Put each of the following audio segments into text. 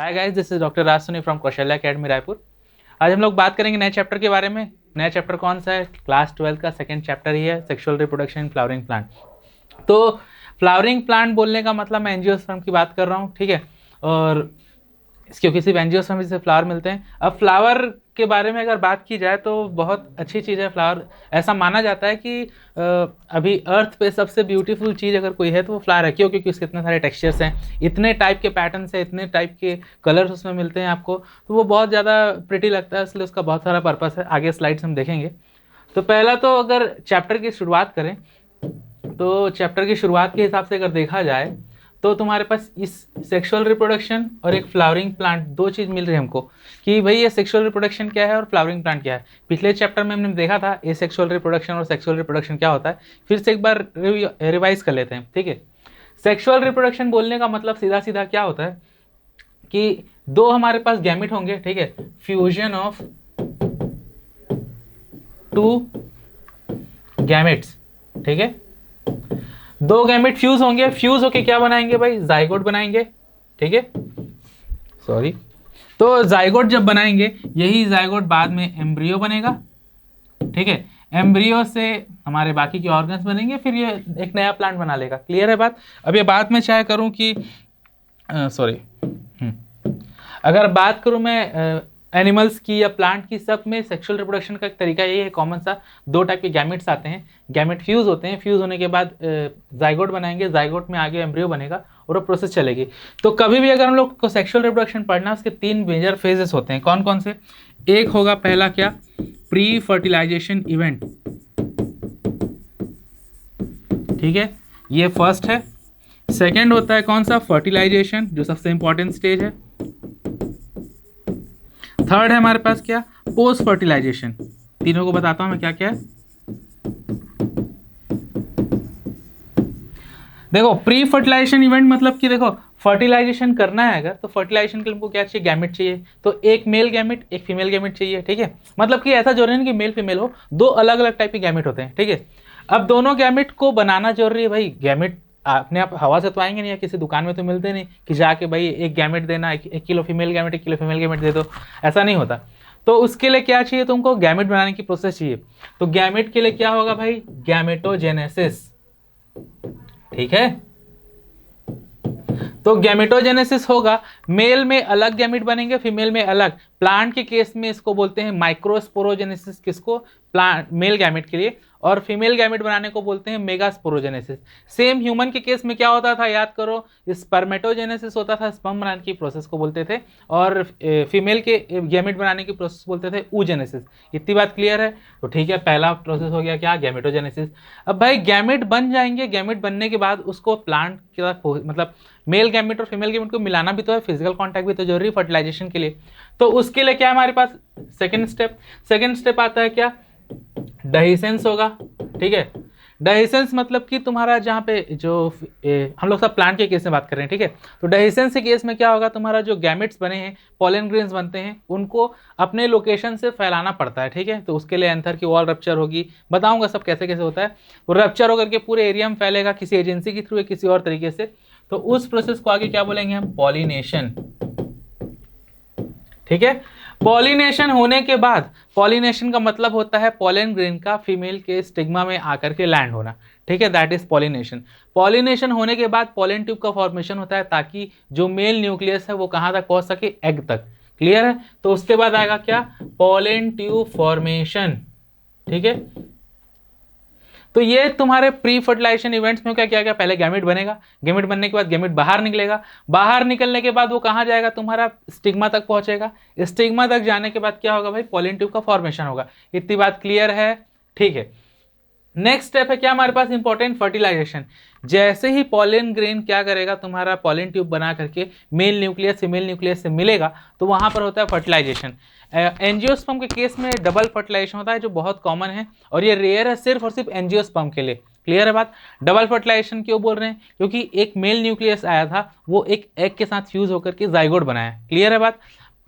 Hi guys, this is doctor Raj Soni from Kaushalya academy Raipur. आज हम लोग बात करेंगे नए चैप्टर के बारे में। नया चैप्टर कौन सा है? क्लास 12 का सेकंड चैप्टर ही है, sexual reproduction in flowering plant. तो फ्लावरिंग प्लांट बोलने का मतलब मैं एंजियोस्पर्म की बात कर रहा हूँ, ठीक है। और क्योंकि सिर्फ एंजियोस्पर्म से फ्लावर मिलते हैं। अब फ्लावर के बारे में अगर बात की जाए तो बहुत अच्छी चीज़ है फ्लावर। ऐसा माना जाता है कि अभी अर्थ पे सबसे ब्यूटीफुल चीज़ अगर कोई है तो वो फ्लावर है। क्यों? क्योंकि उसके इतने सारे टेक्सचर्स हैं, इतने टाइप के पैटर्न्स हैं, इतने टाइप के कलर्स उसमें मिलते हैं आपको, तो वो बहुत ज़्यादा प्रिटी लगता है। इसलिए उसका बहुत सारा पर्पस है, आगे स्लाइड्स हम देखेंगे। तो पहला तो अगर चैप्टर की शुरुआत करें तो चैप्टर की शुरुआत के हिसाब से अगर देखा जाए तो तुम्हारे पास इस सेक्सुअल रिप्रोडक्शन और एक फ्लावरिंग प्लांट, दो चीज़ मिल रही है हमको कि भाई ये सेक्सुअल रिप्रोडक्शन क्या है और फ्लावरिंग प्लांट क्या है। पिछले चैप्टर में हमने देखा था ए सेक्सुअल रिप्रोडक्शन और सेक्सुअल रिप्रोडक्शन क्या होता है। फिर से एक बार रिवाइज कर लेते हैं, ठीक है। सेक्सुअल रिप्रोडक्शन बोलने का मतलब सीधा सीधा क्या होता है कि दो हमारे पास गैमेट होंगे, ठीक है। फ्यूजन ऑफ टू गैमेट्स, ठीक है। दो गैमेट फ्यूज होंगे, फ्यूज होके क्या बनाएंगे भाई? जाइगोट बनाएंगे, ठीक है। सॉरी। तो जाइगोट जब बनाएंगे, यही जाइगोट बाद में एम्ब्रियो बनेगा, ठीक है। एम्ब्रियो से हमारे बाकी के ऑर्गन्स बनेंगे, फिर ये एक नया प्लांट बना लेगा। क्लियर है बात? अब ये बात मैं चाहे करूं कि सॉरी, अगर बात करूं मैं एनिमल्स की या प्लांट की, सब में सेक्सुअल रिप्रोडक्शन का एक तरीका यही है कॉमन सा। दो टाइप के गैमेट्स आते हैं, गैमेट फ्यूज होते हैं, फ्यूज होने के बाद जाइगोट बनाएंगे, जाइगोट में आगे एम्ब्रियो बनेगा और वो प्रोसेस चलेगी। तो कभी भी अगर हम लोग को सेक्सुअल रिप्रोडक्शन पढ़ना, उसके तीन मेजर फेजेस होते हैं। कौन कौन से? एक होगा पहला क्या? प्री फर्टिलाइजेशन इवेंट, ठीक है, ये फर्स्ट है। सेकेंड होता है कौन सा? फर्टिलाइजेशन, जो सबसे इंपॉर्टेंट स्टेज है। थर्ड है हमारे पास क्या? Post fertilization. तीनों को बताता हूं मैं क्या क्या है। देखो, प्री फर्टिलाइजेशन इवेंट मतलब कि देखो, फर्टिलाइजेशन करना है अगर, तो फर्टिलाइजेशन के लिए हमको क्या चाहिए? गैमेट चाहिए। तो एक मेल गैमेट, एक फीमेल गैमेट चाहिए, ठीक है। मतलब कि ऐसा जरूरी नहीं कि मेल फीमेल हो, दो अलग अलग टाइप के गैमेट होते हैं, ठीक है। अब दोनों गैमेट को बनाना जरूरी है भाई। गैमेट अपने आप हवा से तो आएंगे नहीं, या किसी दुकान में तो मिलते नहीं कि जाके भाई एक गैमेट देना, एक किलो फीमेल गैमेट, एक किलो फीमेल गैमेट दे दो, ऐसा नहीं होता। तो उसके लिए क्या चाहिए तुमको? गैमेट बनाने की प्रोसेस चाहिए। तो गैमेट के लिए क्या होगा भाई? गैमेटोजेनेसिस, ठीक है। तो गैमेटोजेनेसिस होगा, मेल में अलग गैमेट बनेंगे, फीमेल में अलग। प्लांट के केस में इसको बोलते हैं माइक्रोस्पोरोजेनेसिस, किसको? प्लांट मेल गैमेट के लिए। और फीमेल गैमेट बनाने को बोलते हैं मेगास्पोरोजेनेसिस। सेम ह्यूमन के केस में क्या होता था, याद करो, स्पर्मेटोजेनेसिस होता था, स्पर्म बनाने की प्रोसेस को बोलते थे। और फीमेल के गैमेट बनाने की प्रोसेस बोलते थे oogenesis। इतनी बात क्लियर है? तो ठीक है, पहला प्रोसेस हो गया क्या? गैमेटोजेनेसिस। अब भाई गैमेट बन जाएंगे, गैमेट बनने के बाद उसको प्लांट के साथ, मतलब मेल गैमेट और फीमेल गैमेट को मिलाना भी तो है, फिजिकल कांटेक्ट भी तो जरूरी है फर्टिलाइजेशन के लिए। तो उसके लिए क्या है हमारे पास? सेकंड स्टेप आता है क्या? डहिसेंस होगा, ठीक है। डहिसेंस मतलब कि तुम्हारा जहाँ पे जो हम लोग सब प्लांट के केस में बात कर रहे हैं, ठीक है। तो डहिसेंस के केस में क्या होगा? तुम्हारा जो गैमेट्स बने हैं, पॉलन ग्रेन्स बनते हैं, उनको अपने लोकेशन से फैलाना पड़ता है, ठीक है। तो उसके लिए एंथर की वॉल रप्चर होगी, बताऊंगा सब कैसे कैसे होता है। तो रप्चर होकर के पूरे एरिया में फैलेगा, किसी एजेंसी के थ्रू या किसी और तरीके से। तो उस प्रोसेस को आगे क्या बोलेंगे हम? पॉलिनेशन, ठीक है। पॉलिनेशन होने के बाद, पॉलिनेशन का मतलब होता है पॉलन ग्रेन का फीमेल के स्टिग्मा में आकर के लैंड होना, ठीक है, दैट इज पॉलिनेशन। पॉलिनेशन होने के बाद पॉलन ट्यूब का फॉर्मेशन होता है, ताकि जो मेल न्यूक्लियस है वो कहां तक पहुंच सके? एग तक। क्लियर है? तो उसके बाद आएगा क्या? पॉलन ट्यूब फॉर्मेशन, ठीक है। तो ये तुम्हारे प्री फर्टिलाइजेशन इवेंट्स में क्या क्या क्या? पहले गैमेट बनेगा, गैमेट बनने के बाद गैमेट बाहर निकलेगा, बाहर निकलने के बाद वो कहाँ जाएगा? तुम्हारा स्टिग्मा तक पहुंचेगा। स्टिग्मा तक जाने के बाद क्या होगा भाई? पॉलन ट्यूब का फॉर्मेशन होगा। इतनी बात क्लियर है? ठीक है। नेक्स्ट स्टेप है क्या हमारे पास? Important, fertilisation. जैसे ही पॉलन ग्रेन क्या करेगा? तुम्हारा पॉलन ट्यूब बना करके मेल न्यूक्लियस फीमेल न्यूक्लियस से मिलेगा, तो वहां पर होता है फर्टिलाइजेशन। एंजियोस्पर्म के केस में डबल फर्टिलाइजेशन होता है, जो बहुत कॉमन है, और ये रेयर है सिर्फ और सिर्फ एंजियोस्पर्म के लिए। क्लियर है बात? डबल फर्टिलाइजेशन क्यों बोल रहे हैं? क्योंकि एक मेल न्यूक्लियस आया था, वो एक एग के साथ फ्यूज होकर के जाइगोट बनाया। क्लियर है बात?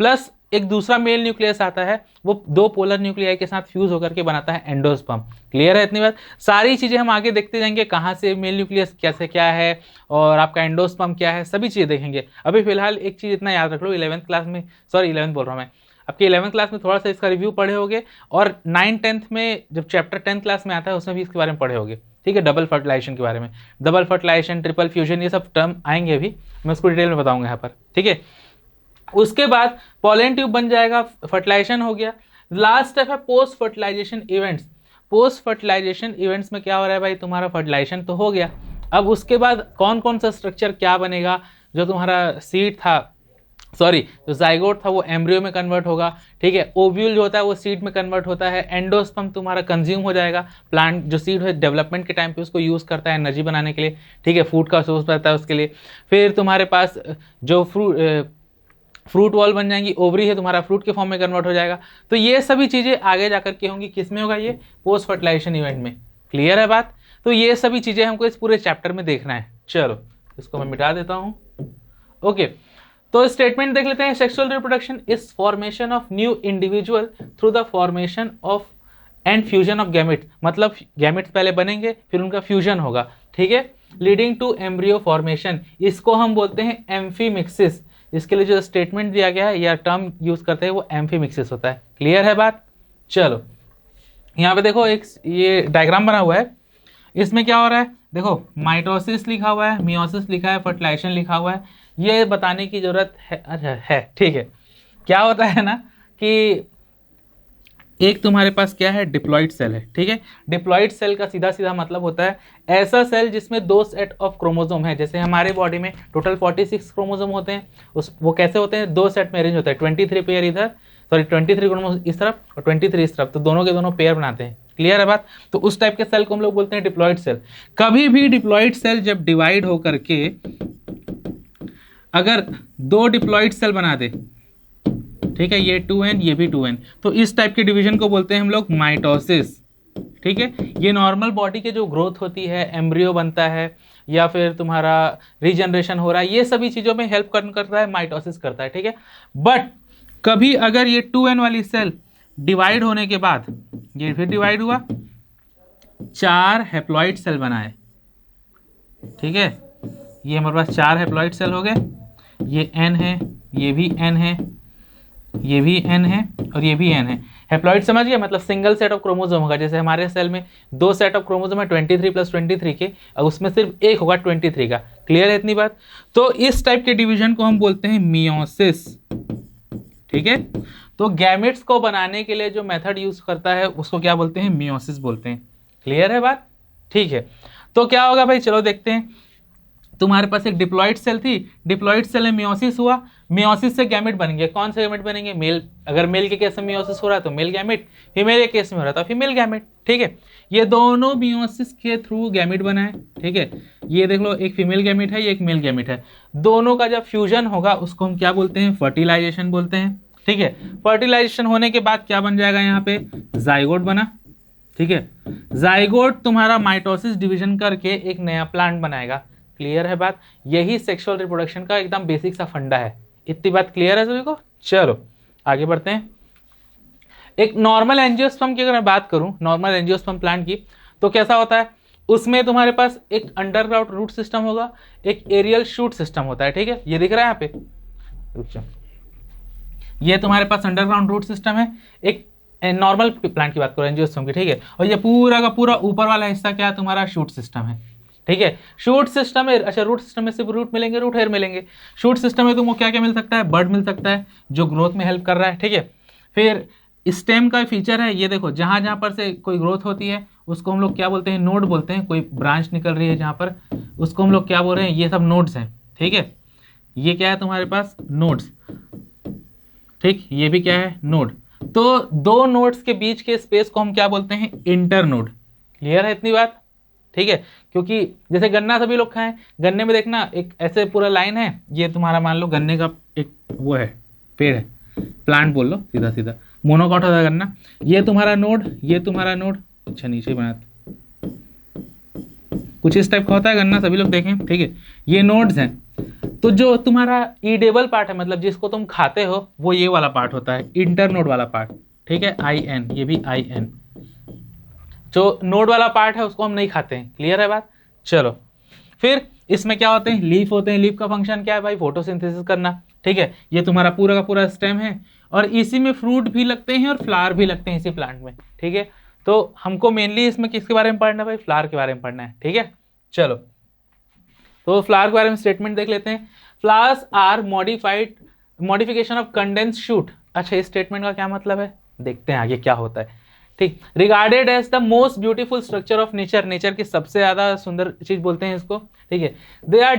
प्लस एक दूसरा मेल न्यूक्लियस आता है, वो 2 पोलर न्यूक्लियाई के साथ फ्यूज होकर के बनाता है एंडोस्पर्म। क्लियर है इतनी बात? सारी चीज़ें हम आगे देखते जाएंगे, कहाँ से मेल न्यूक्लियस कैसे क्या है और आपका एंडोस्पर्म क्या है, सभी चीज़ें देखेंगे। अभी फिलहाल एक चीज़ इतना याद रख लो, 11th क्लास में, सॉरी 11th बोल रहा हूँ मैं, आपके 11th क्लास में थोड़ा सा इसका रिव्यू पढ़े होगे, और 9th-10th में जब चैप्टर 10th क्लास में आता है उसमें भी इसके बारे में पढ़े होगे। ठीक है, डबल फर्टिलाइजेशन के बारे में, डबल फर्टिलाइजेशन, ट्रिपल फ्यूजन, ये सब टर्म आएंगे अभी, मैं उसको डिटेल में बताऊंगा यहाँ पर। ठीक है, उसके बाद पॉलन ट्यूब बन जाएगा, फर्टिलाइजेशन हो गया। लास्ट स्टेप है post fertilization events. Post fertilization events में क्या हो रहा है भाई, तुम्हारा फर्टिलाइजेशन तो हो गया, अब उसके बाद कौन कौन सा स्ट्रक्चर क्या बनेगा, जो तुम्हारा सीड था, सॉरी जो जाइगोट था वो एम्ब्रियो में कन्वर्ट होगा। ठीक है, ओव्यूल जो होता है वो सीड में कन्वर्ट होता है, एंडोस्पर्म तुम्हारा कंज्यूम हो जाएगा, प्लांट जो सीड है डेवलपमेंट के टाइम पे उसको यूज़ करता है एनर्जी बनाने के लिए। ठीक है, फूड का सोर्स रहता है उसके लिए। फिर तुम्हारे पास जो फ्रूट वॉल बन जाएंगी, ओवरी है तुम्हारा फ्रूट के फॉर्म में कन्वर्ट हो जाएगा। तो ये सभी चीज़ें आगे जाकर के होंगी, किस में होगा, ये पोस्ट फर्टिलाइजेशन इवेंट में। क्लियर है बात? तो ये सभी चीज़ें हमको इस पूरे चैप्टर में देखना है। चलो इसको मैं मिटा देता हूँ। ओके, तो स्टेटमेंट देख लेते हैं। Sexual reproduction is formation of new individual through the formation of and fusion of gametes, मतलब गैमेट्स पहले बनेंगे फिर उनका फ्यूजन होगा। ठीक है, लीडिंग टू एम्ब्रियो फॉर्मेशन, इसको हम बोलते हैं एम्फीमिक्सिस। इसके लिए जो स्टेटमेंट दिया गया है या टर्म यूज करते हैं वो एम्फीमिक्सिस होता है। क्लियर है बात? चलो यहाँ पे देखो एक ये डायग्राम बना हुआ है, इसमें क्या हो रहा है देखो, माइटोसिस लिखा हुआ है, मियोसिस लिखा है, फर्टिलाइजेशन लिखा हुआ है, ये बताने की जरूरत है। अच्छा है, ठीक है। क्या होता है ना कि एक तुम्हारे पास क्या है, डिप्लॉइड सेल है। ठीक है, डिप्लॉइड सेल का सीधा सीधा मतलब होता है ऐसा सेल जिसमें 2 सेट ऑफ क्रोमोसोम है। जैसे हमारे बॉडी में टोटल 46 क्रोमोसोम होते हैं, वो कैसे होते हैं, 2 सेट में अरेंज होता है, 23 पेयर इधर, सॉरी 23 क्रोमोसोम इस तरफ और 23 इस तरफ, तो दोनों के दोनों पेयर बनाते हैं। क्लियर है बात? तो उस टाइप के सेल को हम लोग बोलते हैं डिप्लॉइड सेल। कभी भी डिप्लॉइड सेल जब डिवाइड होकर के अगर 2 डिप्लॉइड सेल बना दे, ठीक है, ये 2n ये भी 2n, तो इस टाइप के डिवीजन को बोलते हैं हम लोग माइटोसिस। ठीक है, ये नॉर्मल बॉडी के जो ग्रोथ होती है, एम्ब्रियो बनता है या फिर तुम्हारा रीजनरेशन हो रहा है, ये सभी चीज़ों में हेल्प करता है, माइटोसिस करता है। ठीक है, बट कभी अगर ये 2n वाली सेल डिवाइड होने के बाद ये फिर डिवाइड हुआ, 4 हैप्लॉइड सेल बनाए। ठीक है, ये हमारे पास 4 हैप्लॉइड सेल हो गए, ये n है, ये भी n है, ये भी n है और ये भी n है। हैप्लॉइड समझ गए, मतलब सिंगल सेट ऑफ क्रोमोसोम होगा। जैसे हमारे सेल में 2 सेट ऑफ क्रोमोसोम है 23 + 23 के, और उसमें सिर्फ एक होगा 23 का। क्लियर है इतनी बात? तो इस टाइप के डिवीजन को हम बोलते हैं मियोसिस। ठीक है, तो गैमेट्स को बनाने के लिए जो मेथड यूज करता है उसको क्या बोलते हैं, मियोसिस बोलते हैं। क्लियर है बात? ठीक है, तो क्या होगा भाई, चलो देखते हैं। तुम्हारे पास एक डिप्लॉइड सेल थी, डिप्लॉइड सेल में मियोसिस हुआ, मियोसिस से गैमेट बनेंगे। कौन से गैमेट बनेंगे, मेल, अगर मेल के केस में मियोसिस हो रहा है तो मेल गैमेट, फीमेल के केस में हो रहा है तो फीमेल गैमेट। ठीक है, ये दोनों मियोसिस के थ्रू गैमेट बनाए। ठीक है, ये देख लो, एक फीमेल गैमेट है, ये एक मेल गैमेट है, दोनों का जब फ्यूजन होगा उसको हम क्या बोलते हैं, फर्टिलाइजेशन बोलते हैं। ठीक है, फर्टिलाइजेशन होने के बाद क्या बन जाएगा, यहाँ पे जाइगोट बना। ठीक है, जाइगोट तुम्हारा माइटोसिस डिवीजन करके एक नया प्लांट बनाएगा। क्लियर है बात? यही सेक्सुअल रिप्रोडक्शन का एकदम बेसिक सा फंडा है। इतनी बात क्लियर है सभी को? चलो आगे बढ़ते हैं। एक नॉर्मल एंजियोस्पर्म की अगर मैं बात करूं, नॉर्मल एंजियोस्पर्म प्लांट की, तो कैसा होता है, उसमें तुम्हारे पास एक अंडरग्राउंड रूट सिस्टम होगा, एक एरियल शूट सिस्टम होता है। ठीक है, ये दिख रहा है यहाँ पे, रुक जाओ, ये तुम्हारे पास अंडरग्राउंड रूट सिस्टम है, एक नॉर्मल प्लांट की बात करो एंजियोस्पर्म की। ठीक है, और ये पूरा का पूरा ऊपर वाला हिस्सा क्या है, तुम्हारा शूट सिस्टम है। ठीक है, शूट सिस्टम में, अच्छा रूट सिस्टम में सिर्फ रूट मिलेंगे, रूट हेयर मिलेंगे। शूट सिस्टम में तुमको क्या क्या मिल सकता है, बर्ड मिल सकता है जो ग्रोथ में हेल्प कर रहा है। ठीक है, फिर स्टेम का फीचर है, ये देखो जहाँ जहाँ पर से कोई ग्रोथ होती है उसको हम लोग क्या बोलते हैं, नोड बोलते हैं। कोई ब्रांच निकल रही है जहाँ पर, उसको हम लोग क्या बोल रहे हैं, ये सब नोड्स हैं। ठीक है, ये क्या है तुम्हारे पास, नोड्स। ठीक, ये भी क्या है, नोड। तो 2 नोड्स के बीच के स्पेस को हम क्या बोलते हैं, इंटर नोड। क्लियर है इतनी बात? ठीक है, क्योंकि जैसे गन्ना सभी लोग खाएं, गन्ने में देखना एक ऐसे पूरा लाइन है, ये तुम्हारा मान लो गन्ने का एक वो है, पेड़ है, प्लांट बोल लो सीधा सीधा, मोनोकॉट होता है गन्ना, ये तुम्हारा नोड, ये तुम्हारा नोड, अच्छा नीचे बनाते कुछ इस टाइप का होता है गन्ना, सभी लोग देखें। ठीक है, ये नोड्स हैं। तो जो तुम्हारा ईडेबल पार्ट है, मतलब जिसको तुम खाते हो, वो ये वाला पार्ट होता है, इंटरनोड वाला पार्ट, ठीक है, आई एन, ये भी आई एन। जो नोड वाला पार्ट है उसको हम नहीं खाते हैं, क्लियर है बात। चलो फिर इसमें क्या होते हैं, लीफ होते हैं। लीफ का फंक्शन क्या है भाई, फोटोसिंथेसिस करना, ठीक है। ये तुम्हारा पूरा का पूरा स्टेम है, और इसी में फ्रूट भी लगते हैं और फ्लावर भी लगते हैं इसी प्लांट में, ठीक है। तो हमको मेनली इसमें किसके बारे में पढ़ना है भाई, फ्लावर के बारे में पढ़ना है, ठीक है। चलो तो फ्लावर के बारे में स्टेटमेंट देख लेते हैं। Flowers are modification of condense shoot. अच्छा, इस स्टेटमेंट का क्या मतलब है, देखते हैं आगे क्या होता है, ठीक। Regarded as the most beautiful structure of nature, nature की सबसे ज्यादा सुंदर चीज बोलते हैं इसको, ठीक है। They are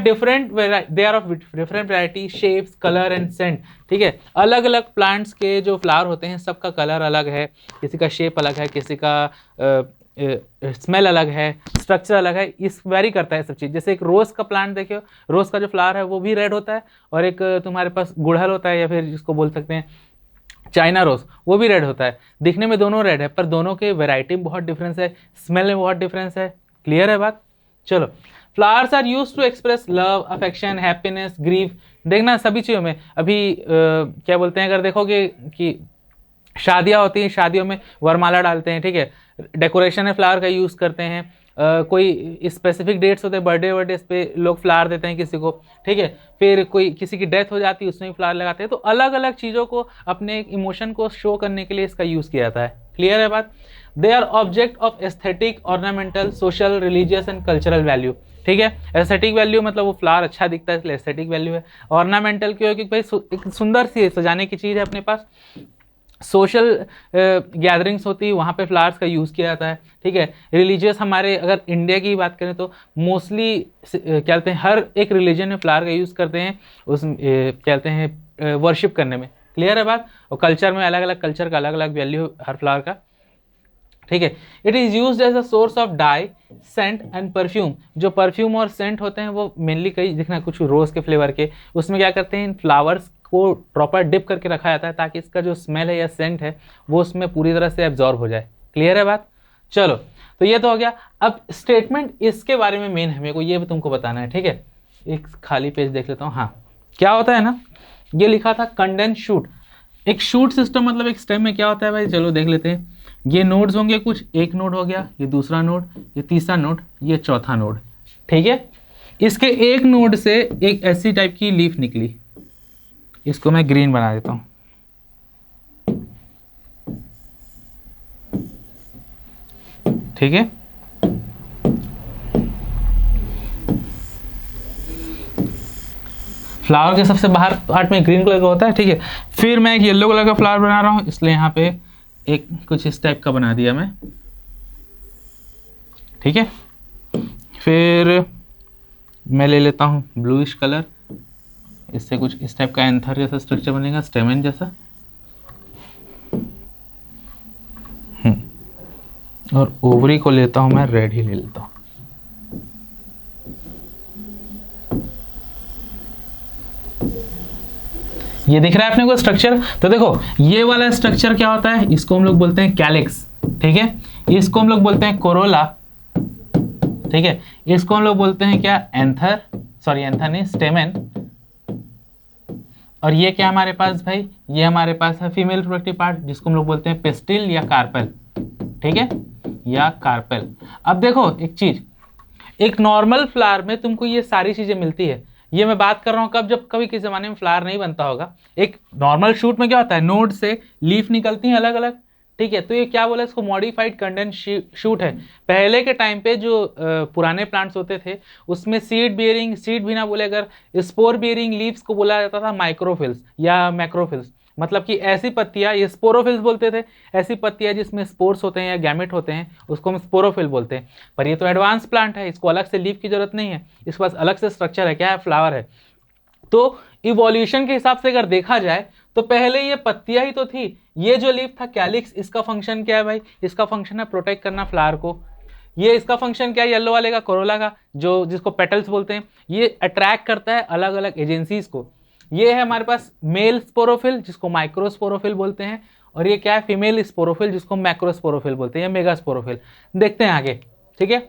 of different variety, shapes, colour and scent, ठीक है। अलग अलग प्लांट्स के जो फ्लावर होते हैं सबका कलर अलग है, किसी का शेप अलग है, किसी का स्मेल अलग है, स्ट्रक्चर अलग है, इस वेरी करता है सब चीज़। जैसे एक रोज़ का प्लांट देखियो, रोज़ का जो फ्लावर है वो भी रेड होता है, और एक तुम्हारे पास गुड़हल होता है, या फिर जिसको बोल सकते हैं चाइना रोज, वो भी रेड होता है। दिखने में दोनों रेड है, पर दोनों के वैरायटी में बहुत डिफरेंस है, स्मेल में बहुत डिफरेंस है, क्लियर है बात। चलो, flowers are use to express love, affection, happiness, grief. देखना सभी चीज़ों में, अभी क्या बोलते हैं, अगर देखोगे कि शादियाँ होती हैं, शादियों में वरमाला डालते हैं, ठीक है, डेकोरेशन है फ्लावर का यूज़ करते हैं। कोई स्पेसिफिक डेट्स होते हैं, बर्थडे पे लोग फ्लावर देते हैं किसी को, ठीक है। फिर कोई किसी की डेथ हो जाती है, उसमें भी फ्लावर लगाते हैं। तो अलग अलग चीज़ों को अपने इमोशन को शो करने के लिए इसका यूज़ किया जाता है, क्लियर है बात। They are object of aesthetic, ornamental, social, religious and cultural value, ठीक है। एस्थेटिक वैल्यू मतलब वो फ्लावर अच्छा दिखता है इसलिए एस्थेटिक वैल्यू है। ऑर्नामेंटल क्यों, क्योंकि भाई एक सुंदर सी सजाने की चीज़ है अपने पास। सोशल गैदरिंग्स होती है, वहाँ पे फ्लावर्स का यूज़ किया जाता है, ठीक है। रिलीजियस, हमारे अगर इंडिया की बात करें तो मोस्टली क्या कहते हैं, हर एक रिलीजन में फ्लावर का यूज़ करते हैं, उस क्या कहते हैं वर्शिप करने में, क्लियर है बात। और कल्चर में अलग अलग कल्चर का अलग अलग वैल्यू हर फ्लावर का, ठीक है। It is use as a source of dye, scent and perfume. जो परफ्यूम और सेंट होते हैं वो मेनली कई दिखना कुछ रोज़ के फ्लेवर के, उसमें क्या करते हैं, इन फ्लावर्स को प्रॉपर डिप करके रखा जाता है ताकि इसका जो स्मेल है या सेंट है वो उसमें पूरी तरह से एब्जॉर्ब हो जाए, क्लियर है बात। चलो तो ये तो हो गया। अब स्टेटमेंट इसके बारे में मेन है, मेरे को ये भी तुमको बताना है, ठीक है। एक खाली पेज देख लेता हूँ। हाँ, क्या होता है ना, ये लिखा था कंडेंस शूट। एक शूट सिस्टम मतलब एक स्टेम में क्या होता है भाई, चलो देख लेते हैं। ये नोड्स होंगे कुछ, एक नोड हो गया, ये दूसरा नोड, ये तीसरा नोड, ये चौथा नोड, ठीक है। इसके एक नोड से एक ऐसी टाइप की लीफ निकली, इसको मैं ग्रीन बना देता हूं, ठीक है। फ्लावर के सबसे बाहर पार्ट में ग्रीन कलर का होता है, ठीक है। फिर मैं एक येलो कलर का फ्लावर बना रहा हूं, इसलिए यहाँ पे एक कुछ इस टाइप का बना दिया मैं, ठीक है। फिर मैं ले लेता हूँ ब्लूइश कलर, इससे कुछ इस टाइप का एंथर जैसा स्ट्रक्चर बनेगा, स्टेमन जैसा। और ओवरी को लेता हूँ मैं रेड ही ले लेता हूँ। ये दिख रहा है अपने को स्ट्रक्चर। तो देखो ये वाला स्ट्रक्चर क्या होता है, इसको हम लोग बोलते हैं कैलिक्स, ठीक है। इसको हम लोग बोलते हैं कोरोला, ठीक है। इसको हम लोग बोलते हैं क्या, एंथर, सॉरी एंथर नहीं, स्टेमन। और ये क्या हमारे पास भाई, ये हमारे पास है फीमेल रिप्रोडक्टिव पार्ट, जिसको हम लोग बोलते हैं पिस्टिल या कार्पेल, ठीक है, या कार्पेल। अब देखो एक चीज, एक नॉर्मल फ्लावर में तुमको ये सारी चीजें मिलती है। ये मैं बात कर रहा हूँ कब, जब कभी किसी जमाने में फ्लावर नहीं बनता होगा। एक नॉर्मल शूट में क्या होता है, नोड से लीफ निकलती हैं अलग अलग, ठीक है। तो ये क्या बोला, इसको मॉडिफाइड कंडेंस शूट है। पहले के टाइम पे जो पुराने प्लांट्स होते थे उसमें सीड बियरिंग, सीड भी ना बोले अगर, स्पोर बियरिंग लीव्स को बोला जाता था माइक्रोफिल्स या मैक्रोफिल्स। मतलब कि ऐसी पत्तियां, ये स्पोरोफिल्स बोलते थे, ऐसी पत्तियां जिसमें स्पोर्स होते हैं या गैमेट होते हैं उसको हम स्पोरोफिल बोलते हैं। पर ये तो एडवांस प्लांट है, इसको अलग से लीफ की जरूरत नहीं है, इसके पास अलग से स्ट्रक्चर है, क्या है, फ्लावर है। तो इवोल्यूशन के हिसाब से अगर देखा जाए तो पहले ये पत्तियां ही तो थी। ये जो लीफ था कैलिक्स, इसका फंक्शन क्या है भाई, इसका फंक्शन है प्रोटेक्ट करना फ्लावर को। ये इसका फंक्शन क्या है, येलो वाले का, कोरोला का, जो जिसको पेटल्स बोलते हैं, ये अट्रैक्ट करता है अलग अलग एजेंसीज को। ये है हमारे पास मेल स्पोरोफिल जिसको माइक्रोस्पोरोफिल बोलते हैं, और ये क्या है, फीमेल स्पोरोफिल जिसको मैक्रोस्पोरोफिल बोलते हैं या मेगा स्पोरोफिल। देखते हैं आगे, ठीक है।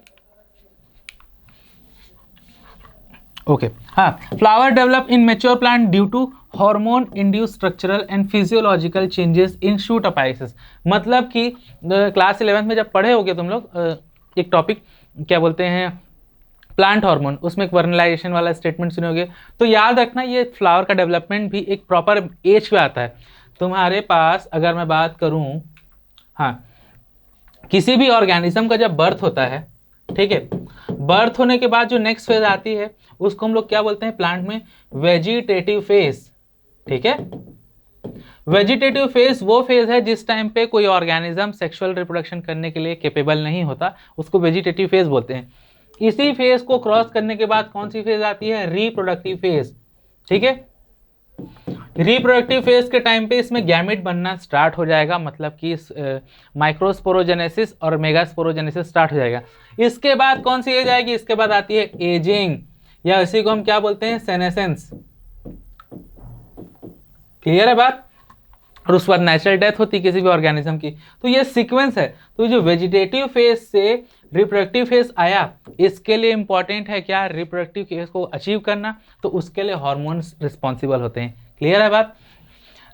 ओके हाँ, flower develop in mature plant due to hormone induce structural and physiological changes in shoot apices. मतलब कि क्लास 11th में जब पढ़े होगे तुम लोग एक टॉपिक क्या बोलते हैं प्लांट हार्मोन, उसमें एक वर्नलाइजेशन वाला स्टेटमेंट सुने होगे। तो याद रखना ये फ्लावर का डेवलपमेंट भी एक प्रॉपर एज पे आता है। तुम्हारे पास अगर मैं बात करूं, हाँ, किसी भी ऑर्गेनिज्म का जब बर्थ होता है, ठीक है, बर्थ होने के बाद जो नेक्स्ट फेज आती है उसको हम लोग क्या बोलते हैं प्लांट में, वेजिटेटिव फेज। ठीक है, वेजिटेटिव फेज वो फेज है जिस टाइम पे कोई ऑर्गेनिज्म सेक्सुअल रिप्रोडक्शन करने के लिए कैपेबल नहीं होता, उसको वेजिटेटिव फेज बोलते हैं। इसी फेज को क्रॉस करने के बाद कौन सी फेज आती है, रिप्रोडक्टिव फेज। ठीक है, रिप्रोडक्टिव फेज के टाइम पे इसमें गैमेट बनना स्टार्ट हो जाएगा, मतलब कि माइक्रोस्पोरोजेनेसिस और मेगास्पोरोजेनेसिस स्टार्ट हो जाएगा। इसके बाद कौन सी एज आएगी, इसके बाद आती है एजिंग, या इसी को हम क्या बोलते हैं, सेनेसेंस। क्लियर है बात। और उस बाद नेचुरल डेथ होती है किसी भी ऑर्गेनिज्म की। तो ये सीक्वेंस है। तो जो वेजिटेटिव फेज से रिप्रोडक्टिव फेज आया, इसके लिए इंपॉर्टेंट है क्या, रिप्रोडक्टिव फेज को अचीव करना, तो उसके लिए हार्मोन्स रिस्पॉन्सिबल होते हैं। क्लियर है बात।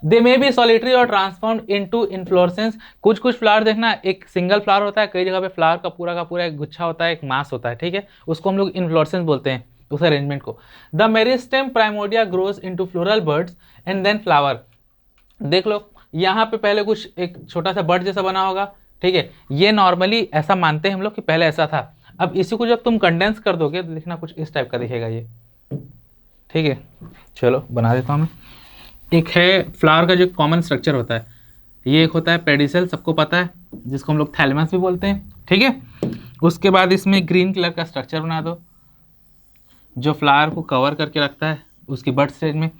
दे मे बी सॉलिटरी और ट्रांसफॉर्म्ड इनटू इन्फ्लोरेसेंस। कुछ कुछ फ्लावर देखना एक सिंगल फ्लावर होता है, कई जगह पे फ्लावर का पूरा एक गुच्छा होता है, एक मास होता है। ठीक है, उसको हम लोग इन्फ्लोरेसेंस बोलते हैं, उस अरेंजमेंट को। The meristem primordia grows into floral buds and then flower. देख लो यहाँ पे पहले कुछ एक छोटा सा बर्ड जैसा बना होगा। ठीक है, ये नॉर्मली ऐसा मानते हैं हम लोग कि पहले ऐसा था। अब इसी को जब तुम कंडेंस कर दोगे तो देखना कुछ इस टाइप का दिखेगा ये। ठीक है, चलो बना देता हूँ मैं। एक है फ्लावर का जो कॉमन स्ट्रक्चर होता है, ये एक होता है पेडिसल, सबको पता है, जिसको हम लोग थैलेमस भी बोलते हैं। ठीक है, उसके बाद इसमें ग्रीन कलर का स्ट्रक्चर बना दो जो फ्लावर को कवर करके रखता है उसकी बर्थ स्टेज में।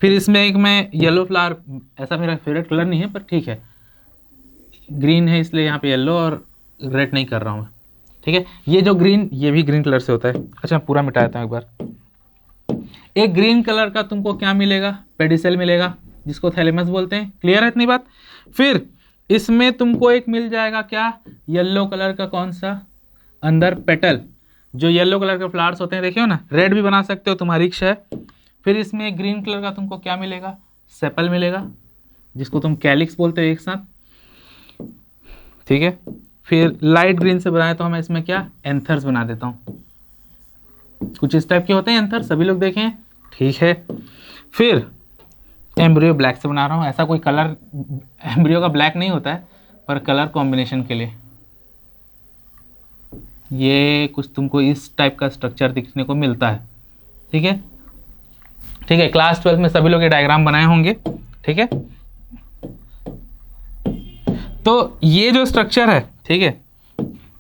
फिर इसमें एक मैं येलो फ्लावर, ऐसा मेरा फेवरेट कलर नहीं है पर ठीक है, ग्रीन है इसलिए यहाँ पे येलो और रेड नहीं कर रहा हूँ मैं। ठीक है, ये जो ग्रीन, ये भी ग्रीन कलर से होता है। अच्छा पूरा मिटा देता हूँ एक बार। एक ग्रीन कलर का तुमको क्या मिलेगा, पेडिसल मिलेगा, जिसको थैलेमस बोलते हैं। क्लियर है इतनी बात। फिर इसमें तुमको एक मिल जाएगा क्या, येलो कलर का, कौन सा, अंदर पेटल। जो येलो कलर के फ्लावर्स होते हैं देखियो ना, रेड भी बना सकते हो, तुम्हारी इच्छा है। फिर इसमें ग्रीन कलर का तुमको क्या मिलेगा, सेपल मिलेगा, जिसको तुम कैलिक्स बोलते हो एक साथ। ठीक है, फिर लाइट ग्रीन से बनाए तो हम इसमें क्या, एंथर्स बना देता हूँ। कुछ इस टाइप के होते हैं एंथर, सभी लोग देखें। ठीक है, फिर एम्ब्रियो ब्लैक से बना रहा हूँ। ऐसा कोई कलर एम्ब्रियो का ब्लैक नहीं होता है, पर कलर कॉम्बिनेशन के लिए ये कुछ तुमको इस टाइप का स्ट्रक्चर दिखने को मिलता है। ठीक है, ठीक है, क्लास 12 में सभी लोग ये डायग्राम बनाए होंगे। ठीक है, तो ये जो स्ट्रक्चर है, ठीक है,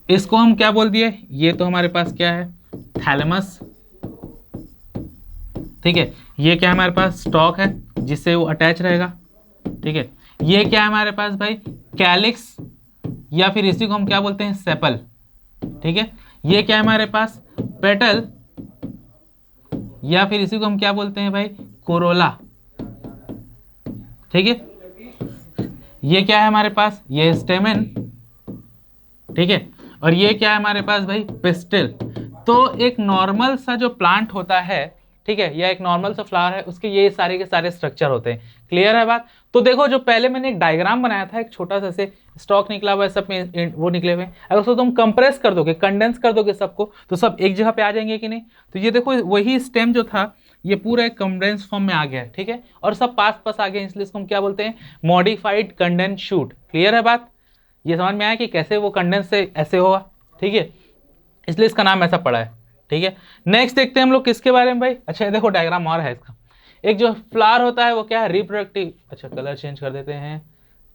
इसको हम क्या बोल दिए, ये तो हमारे पास क्या है, थैलेमस। ठीक है, ये क्या है हमारे पास, स्टॉक है जिससे वो अटैच रहेगा। ठीक है, ये क्या है हमारे पास भाई, कैलिक्स, या फिर इसी को हम क्या बोलते हैं, सेपल। ठीक है, ये क्या है हमारे पास, पेटल, या फिर इसी को हम क्या बोलते हैं भाई, कोरोला। ठीक है, ये क्या है हमारे पास, ये स्टेमन। ठीक है, और ये क्या है हमारे पास भाई, पिस्टिल। तो एक नॉर्मल सा जो प्लांट होता है, ठीक है, या एक नॉर्मल सा फ्लावर है, उसके ये सारे के सारे स्ट्रक्चर होते हैं। क्लियर है बात। तो देखो जो पहले मैंने एक डायग्राम बनाया था, एक छोटा सा से स्टॉक निकला हुआ है, सब में वो निकले हुए हैं, अगर उसको तुम कंप्रेस कर दोगे, कंडेंस कर दोगे सबको, तो सब एक जगह पे आ जाएंगे कि नहीं। तो ये देखो वही स्टेम जो था ये पूरा एक कंडेंस फॉर्म में आ गया है। ठीक है, और सब पास पास आ गए, इसलिए इसको हम क्या बोलते हैं, मॉडिफाइड कंडेंस शूट। क्लियर है बात। ये समझ में आया कि कैसे वो कंडेंस से ऐसे होगा। ठीक है, इसलिए इसका नाम ऐसा पड़ा है। ठीक है, नेक्स्ट देखते हैं हम लोग किसके बारे में भाई। अच्छा ये देखो डायग्राम और है इसका। एक जो फ्लावर होता है वो क्या है, रिप्रोडक्टिव, अच्छा कलर चेंज कर देते हैं।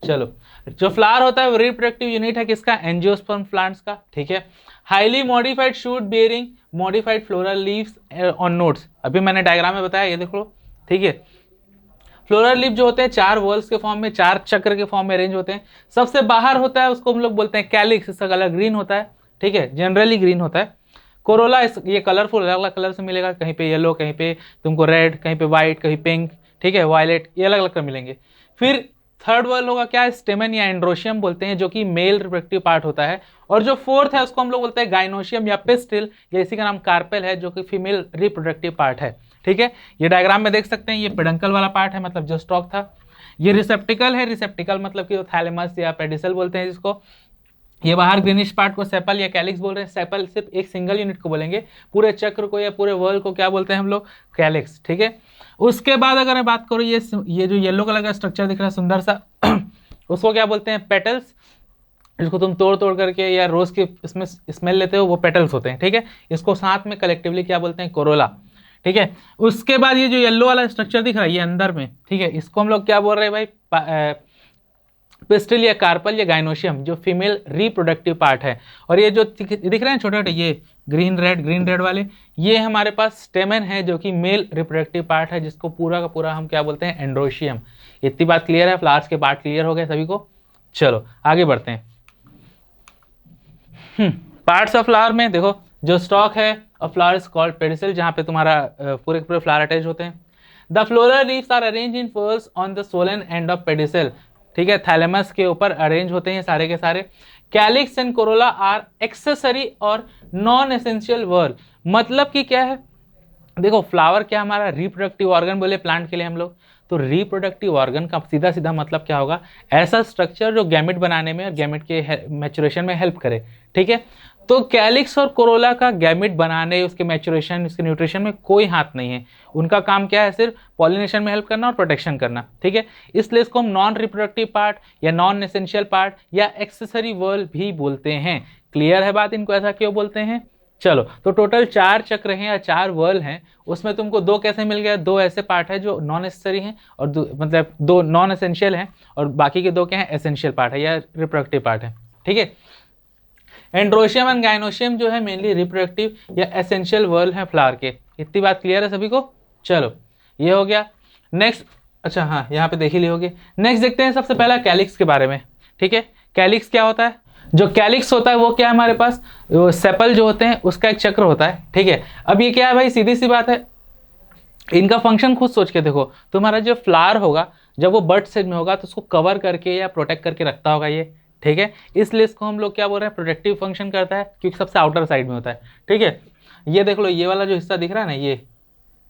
चलो, जो फ्लावर होता है वो रिप्रोडक्टिव यूनिट है किसका, एंजियोस्पर्म प्लांट्स का। ठीक है, highly modified shoot bearing modified floral leaves on nodes. अभी मैंने डायग्राम में बताया, ये देख लो। ठीक है, फ्लोरल लीफ जो होते हैं 4 वॉल्स के फॉर्म में, 4 चक्र के फॉर्म में अरेंज होते हैं। सबसे बाहर होता है उसको हम लोग बोलते हैं कैलिक्स, इसका कलर ग्रीन होता है। ठीक है, जनरली ग्रीन होता है। कोरोला ये कलरफुल अलग अलग कलर से मिलेगा, कहीं पे येलो, कहीं पे तुमको रेड, कहीं पे वाइट, कहीं पिंक, ठीक है, वायलेट, ये अलग अलग कर मिलेंगे। फिर थर्ड वर्ल होगा क्या, स्टेमन या एंड्रोशियम बोलते हैं, जो कि मेल रिप्रोडक्टिव पार्ट होता है। और जो फोर्थ है उसको हम लोग बोलते हैं गाइनोशियम या पिस्टिल, या इसी का नाम कार्पेल है, जो कि फीमेल रिप्रोडक्टिव पार्ट है। ठीक है, ये डायग्राम में देख सकते हैं, ये पेडंकल वाला पार्ट है, मतलब जो स्टॉक था। ये रिसेप्टिकल है, रिसेप्टिकल मतलब कि थैलेमस या पेडिसल बोलते हैं जिसको। ये बाहर ग्रीनिश पार्ट को सेपल या कैलिक्स बोल रहे हैं। सेपल सिर्फ एक सिंगल यूनिट को बोलेंगे, पूरे चक्र को या पूरे वर्ल को क्या बोलते हैं हम लोग, कैलिक्स। ठीक है, उसके बाद अगर मैं बात करूँ, ये जो येलो कलर का स्ट्रक्चर दिख रहा है सुंदर सा उसको क्या बोलते हैं, पेटल्स। इसको तुम तोड़ तोड़ करके या रोज के इसमें स्मेल लेते हो, वो पेटल्स होते हैं। ठीक है, इसको साथ में कलेक्टिवली क्या बोलते हैं, कोरोला। ठीक है, उसके बाद ये जो येलो वाला स्ट्रक्चर दिख रहा है ये अंदर में, ठीक है, इसको हम लोग क्या बोल रहे हैं भाई, पिस्टिल या कार्पल या गाइनोशियम, जो फीमेल रिप्रोडक्टिव पार्ट है। और ये जो दिख रहे हैं छोटे छोटे, ये ग्रीन रेड वाले, ये हमारे पास स्टेमन है, जो कि मेल रिप्रोडक्टिव पार्ट है, जिसको पूरा का पूरा हम क्या बोलते हैं, एंड्रोशियम। इतनी बात क्लियर है, फ्लावर्स के पार्ट क्लियर हो गए सभी को। चलो आगे बढ़ते हैं। पार्ट्स ऑफ फ्लावर में देखो, जो स्टॉक है और फ्लावर इज कॉल्ड पेडिसल, जहाँ पे तुम्हारा पूरे पूरे फ्लावर अटैच होते हैं। The floral leaves are arrange in whorls on the swollen end of pedicel. ठीक है, थैलेमस के ऊपर अरेंज होते हैं सारे के सारे। Calyx and corolla are accessory और नॉन एसेंशियल वर्ल। मतलब कि क्या है, देखो फ्लावर क्या हमारा रिप्रोडक्टिव ऑर्गन बोले प्लांट के लिए हम लोग, तो रिप्रोडक्टिव ऑर्गन का सीधा सीधा मतलब क्या होगा, ऐसा स्ट्रक्चर जो गैमेट बनाने में और गैमेट के मैचुरेशन में हेल्प करे। ठीक है, तो कैलिक्स और कोरोला का गैमेट बनाने, उसके मैचुरेशन, उसके न्यूट्रिशन में कोई हाथ नहीं है। उनका काम क्या है, सिर्फ पॉलिनेशन में हेल्प करना और प्रोटेक्शन करना। ठीक है, इसलिए इसको हम नॉन रिप्रोडक्टिव पार्ट या नॉन एसेंशियल पार्ट या एक्सेसरी वर्ल भी बोलते हैं। क्लियर है बात, इनको ऐसा क्यों बोलते हैं। चलो, तो टोटल 4 चक्र हैं या 4 वर्ल हैं, उसमें तुमको 2 कैसे मिल गया, 2 ऐसे पार्ट है जो नॉन एसेसरी हैं और मतलब 2 नॉन एसेंशियल हैं, और बाकी के 2 क्या हैं, एसेंशियल पार्ट है या रिप्रोडक्टिव पार्ट है। ठीक है, एंड्रोशियम एंड गाइनोशियम जो है मेनली रिप्रोडक्टिव या एसेंशियल वर्ल है फ्लावर के। इतनी बात क्लियर है सभी को। चलो ये हो गया। नेक्स्ट, अच्छा हाँ, यहाँ पे देख ही ली होगी। नेक्स्ट देखते हैं सबसे पहला कैलिक्स के बारे में। ठीक है, कैलिक्स क्या होता है, जो कैलिक्स होता है वो क्या है हमारे पास, सेपल जो होते हैं उसका एक चक्र होता है। ठीक है, अब ये क्या है भाई, सीधी सी बात है, इनका फंक्शन खुद सोच के देखो। तुम्हारा जो फ्लावर होगा जब वो बर्ड स्टेज में होगा तो उसको कवर करके या प्रोटेक्ट करके रखता होगा ये। ठीक है, इसलिए इसको हम लोग क्या बोल रहे हैं, प्रोटेक्टिव फंक्शन करता है, क्योंकि सबसे आउटर साइड में होता है। ठीक है, ये देख लो, ये वाला जो हिस्सा दिख रहा है ना,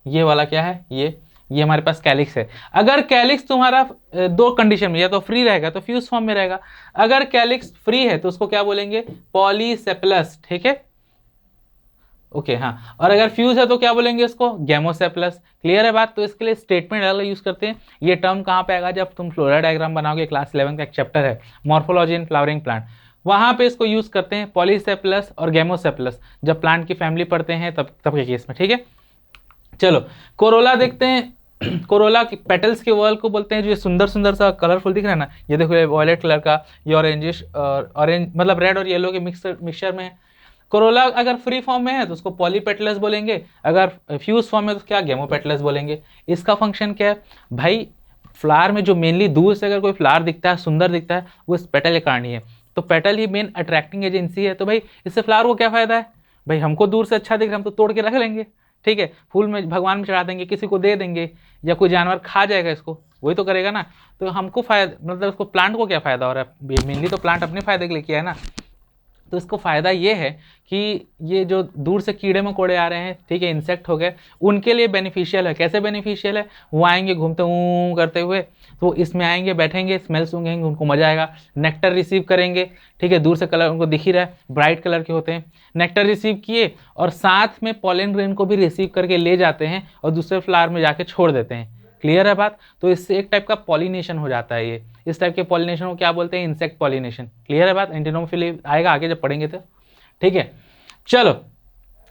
ये वाला क्या है, ये हमारे पास कैलिक्स है। अगर कैलिक्स तुम्हारा 2 कंडीशन में, या तो फ्री रहेगा तो फ्यूज फॉर्म में रहेगा। अगर कैलिक्स फ्री है तो उसको क्या बोलेंगे, पॉलीसेप्लस। ठीक है, ओके हाँ, और अगर फ्यूज है तो क्या बोलेंगे इसको, गैमोसेप्लस। क्लियर है बात। तो इसके लिए स्टेटमेंट अलग यूज करते हैं। ये टर्म कहाँ पे आएगा, जब तुम फ्लोरा डायग्राम बनाओगे, क्लास 11 का एक चैप्टर है मॉर्फोलॉजी इन फ्लावरिंग प्लांट, वहाँ पे इसको यूज करते हैं, पॉलीसेप्लस और गैमोसेप्लस, जब प्लांट की फैमिली पढ़ते हैं तब के केस में। ठीक है, चलो कोरोला देखते हैं। कोरोला की पेटल्स के वर्ल को बोलते हैं, जो ये सुंदर सुंदर सा कलरफुल दिख रहा है ना, ये देखो, ये वॉयलेट कलर का, ये ऑरेंजिश और ऑरेंज मतलब रेड और येलो के मिक्सचर में है। कोरोला अगर फ्री फॉर्म में है तो उसको पॉलीपेटलस बोलेंगे, अगर फ्यूज फॉर्म में तो क्या, गेमोपेटलस बोलेंगे। इसका फंक्शन क्या है भाई, फ्लावर में जो मेनली दूर से अगर कोई फ्लावर दिखता है, सुंदर दिखता है, वो इस पेटल के कारण ही है। तो पेटल ही मेन अट्रैक्टिंग एजेंसी है। तो भाई इससे फ्लावर को क्या फायदा है, भाई हमको दूर से अच्छा दिख रहा है, हम तो तोड़ के रख लेंगे। ठीक है, फूल में भगवान में चढ़ा देंगे, किसी को दे देंगे, या कोई जानवर खा जाएगा इसको, वही तो करेगा ना। तो हमको फायदा, मतलब उसको प्लांट को क्या फायदा हो रहा है, मेनली तो प्लांट अपने फायदे के लिए किया है ना। तो इसको फ़ायदा ये है कि ये जो दूर से कीड़े मकोड़े आ रहे हैं, ठीक है, इंसेक्ट हो गए, उनके लिए बेनिफिशियल है। कैसे बेनिफिशियल है, वो आएंगे घूमते ऊँ करते हुए, तो इसमें आएंगे, बैठेंगे, स्मेल सूंघेंगे, उनको मजा आएगा, नेक्टर रिसीव करेंगे। ठीक है, दूर से कलर उनको दिख ही रहा है, ब्राइट कलर के होते हैं। नेक्टर रिसीव किए और साथ में पॉलन ग्रेन को भी रिसीव करके ले जाते हैं और दूसरे फ्लावर में जाके छोड़ देते हैं। क्लियर है बात। तो इससे एक टाइप का पॉलिनेशन हो जाता है। ये इस टाइप के पॉलिनेशन को क्या बोलते हैं, इंसेक्ट पॉलिनेशन। क्लियर है बात। एंटिनोमोफिली आएगा आगे जब पढ़ेंगे तो। ठीक है, चलो